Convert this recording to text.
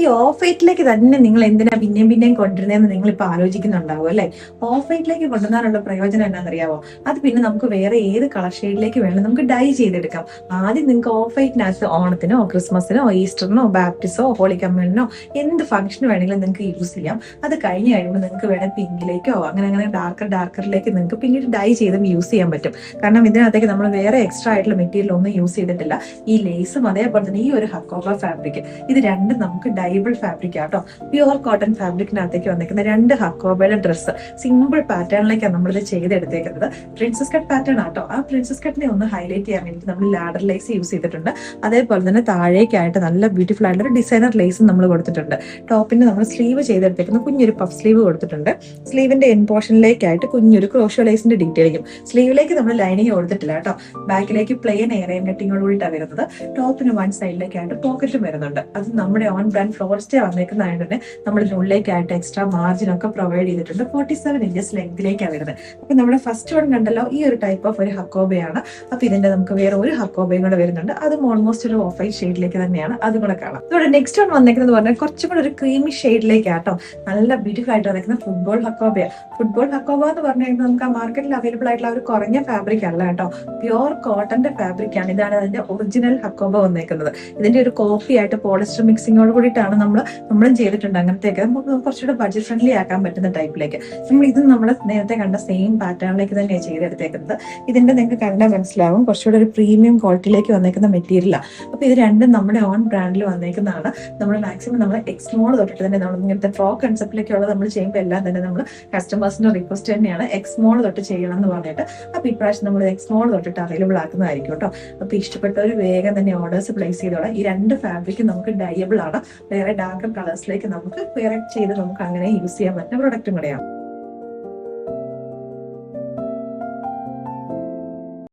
ഈ ഓഫ് വൈറ്റിലേക്ക് തന്നെ നിങ്ങൾ എന്തിനാ പിന്നെയും കൊണ്ടുവരുന്നതെന്ന് നിങ്ങൾ ഇപ്പൊ ആലോചിക്കുന്നുണ്ടാവും അല്ലെ. ഓഫ് വൈറ്റിലേക്ക് കൊണ്ടുവരാനുള്ള പ്രയോജനം എന്താണെന്നറിയാവോ? അത് പിന്നെ നമുക്ക് വേറെ ഏത് കളർ ഷെയ്ഡിലേക്ക് വേണം നമുക്ക് ഡൈ ചെയ്തെടുക്കാം. ആദ്യം നിങ്ങൾക്ക് ഓഫ് വൈറ്റിനകത്ത് ഓണത്തിനോ ക്രിസ്മസിനോ ഈസ്റ്ററിനോ ബാപ്റ്റിസോ ഹോളി കമ്മ്യൂണിനോ എന്ത് ഫംഗ്ഷന് വേണമെങ്കിലും നിങ്ങൾക്ക് യൂസ് ചെയ്യാം. അത് കഴിഞ്ഞ് കഴിയുമ്പോൾ നിങ്ങൾക്ക് വേണം പിങ്കിലേക്കോ അങ്ങനെ ഡാർക്കറിലേക്ക് നിങ്ങൾക്ക് പിന്നീട് ഡൈ ചെയ്തും യൂസ് ചെയ്യാൻ പറ്റും. കാരണം ഇതിനകത്തേക്ക് നമ്മൾ വേറെ എക്സ്ട്രാ ആയിട്ടുള്ള മെറ്റീരിയൽ ഒന്നും യൂസ് ചെയ്തിട്ടില്ല. ഈ ലേസും അതേപോലെ തന്നെ ഈ ഒരു ഹക്കോബ ഫാബ്രിക്, ഇത് രണ്ടും നമുക്ക് ഡൈബിൾ ഫാബ്രിക് ആട്ടോ. പ്യുവർ കോട്ടൺ ഫാബ്രിക്കിനകത്തേക്ക് വന്നിരിക്കുന്ന 2 ഹക്കോബയുടെ ഡ്രസ്സ് സിമ്പിൾ പാറ്റേണിലേക്കാണ് നമ്മളിത് ചെയ്തെടുത്തേക്കുന്നത്. പ്രിൻസസ് കട്ട് പാറ്റേൺ ആട്ടോ. ആ പ്രിൻസസ് കട്ടിനെ ഒന്ന് ഹൈലൈറ്റ് ചെയ്യാൻ വേണ്ടിയിട്ട് നമ്മൾ ലാഡർ ലേസ് യൂസ് ചെയ്തിട്ടുണ്ട്. അതേപോലെ തന്നെ താഴേക്കായിട്ട് നല്ല ബ്യൂട്ടിഫുൾ ആയിട്ടുള്ള ഡിസൈനർ ലേസും നമ്മൾ കൊടുത്തിട്ടുണ്ട്. ടോപ്പിന് നമ്മൾ സ്ലീവ് ചെയ്തെടുത്തേക്കുന്ന കുഞ്ഞൊരു പഫ് സ്ലീവ് കൊടുത്തിട്ടുണ്ട്. സ്ലീവിന്റെ എൻ പോർഷനിലേക്കായിട്ട് കുഞ്ഞൊരു ക്രോഷോ ലേസിന്റെ ഡീറ്റെയിലിംഗും. സ്ലീവിലേക്ക് നമ്മൾ ലൈനിങ് കൊടുത്തിട്ടില്ല കേട്ടോ. ബാക്കിലേക്ക് പ്ലെയിൻ ഏറിയൻ കട്ടിങ്ങോട് കൂടിയിട്ടാണ് വരുന്നത്. ടോപ്പിന് വൺ സൈഡിലേക്കായിട്ട് പോക്കറ്റും വരുന്നുണ്ട്. അത് നമ്മുടെ ഓൺ ബ്രാൻഡ് ഫ്ലോറിസ്റ്റേ വന്നേക്കുന്നതായത് തന്നെ നമ്മൾ ഇതിനുള്ളിലേക്കായിട്ട് എക്സ്ട്രാ മാർജിൻ ഒക്കെ പ്രൊവൈഡ് ചെയ്തിട്ടുണ്ട്. 47 ഇഞ്ചസ് ലെങ്തിലേക്കാണ് വരുന്നത്. അപ്പൊ നമ്മുടെ ഫസ്റ്റ് വൺ കണ്ടല്ലോ, ഈ ഒരു ടൈപ്പ് ഓഫ് ഒരു ഹക്കോബയാണ്. അപ്പൊ ഇതിന്റെ നമുക്ക് വേറെ ഒരു ഹക്കോബയും കൂടെ വരുന്നുണ്ട്. അതും ഓൾമോസ്റ്റ് ഒരു ഓഫ് വൈറ്റ് ഷെയ്ഡിലേക്ക് തന്നെയാണ്. അതും കൂടെ കാണാം. ഇവിടെ നെക്സ്റ്റ് വൺ വന്നേക്കുന്നത് പറഞ്ഞാൽ കുറച്ചും കൂടെ ഒരു ക്രീമി ഷെയ്ഡിലേക്കാട്ടോ. നല്ല ബ്യൂട്ടിഫുൾ ആയിട്ട് വന്നേക്കുന്ന ഫുട്ബോൾ ഹക്കോബയാണ്. ഫുട്ബോൾ ഹക്കോബ എന്ന് പറഞ്ഞു കഴിഞ്ഞാൽ നമുക്ക് ആ മാർക്കറ്റിൽ അവൈലബിൾ ആയിട്ടുള്ള ഒരു കുറഞ്ഞ ഫാബ്രിക് അല്ല കേട്ടോ. പ്യുവർ കോട്ടന്റെ ഫാബ്രിക് ആണ്. ഇതാണ് അതിന്റെ ഒറിജിനൽ ഹക്കോബ വന്നേക്കുന്നത്. ഇതിന്റെ ഒരു കോപ്പി ആയിട്ട് പോളിസ്റ്റർ മിക്സിങ്ങോട് കൂടിയിട്ടാണ് നമ്മളും ചെയ്തിട്ടുണ്ട്. അങ്ങനത്തെയൊക്കെ നമുക്ക് കുറച്ചുകൂടെ ബഡ്ജറ്റ് ഫ്രണ്ട്ലി ആക്കാൻ പറ്റുന്ന ടൈപ്പിലേക്ക് ഇത് നമ്മൾ നേരത്തെ കണ്ട സെയിം പാറ്റേണിലേക്ക് തന്നെയാണ് ചെയ്തെടുത്തേക്കുന്നത്. ഇതിന്റെ നിങ്ങൾക്ക് കണ്ടാൽ മനസ്സിലാവും കുറച്ചുകൂടെ ഒരു പ്രീമിയം ക്വാളിറ്റിയിലേക്ക് വന്നേക്കുന്ന മെറ്റീരിയലാണ്. അപ്പൊ ഇത് രണ്ടും നമ്മുടെ ഓൺ ബ്രാൻഡിൽ വന്നേക്കുന്നതാണ്. നമ്മൾ മാക്സിമം നമ്മൾ എക്സ്മോൾ തൊട്ടിട്ട് തന്നെ നമ്മൾ ഇങ്ങനത്തെ ഫ്രോ കൺസെപ്റ്റിലേക്കുള്ളത് നമ്മൾ ചെയ്യുമ്പോൾ എല്ലാം തന്നെ നമ്മൾ കസ്റ്റമേഴ്സിന്റെ റിക്വസ്റ്റ് തന്നെയാണ് എക്സ്മോൾ തൊട്ട് ചെയ്യണം എന്ന് പറഞ്ഞിട്ട്. അപ്പൊ ഇപ്രാവശ്യം നമ്മൾ എക്സ്മോൾ തൊട്ടിട്ട് അവൈലബിൾ ആക്കുന്നതായിരിക്കും കേട്ടോ. അപ്പൊ ഇഷ്ടപ്പെട്ടവർ വേഗം തന്നെ ഓർഡേഴ്സ് പ്ലേസ് ചെയ്തോളാം. ഈ 2 ഫാബ്രിക് നമുക്ക് ഡയബിൾ ആണ്. വേറെ ഡാർക്കർ കളേഴ്സിലേക്ക് നമുക്ക് വേറെ ചെയ്ത് നമുക്ക് അങ്ങനെ യൂസ് ചെയ്യാൻ പറ്റുന്ന പ്രൊഡക്റ്റും കൂടെയാണ്.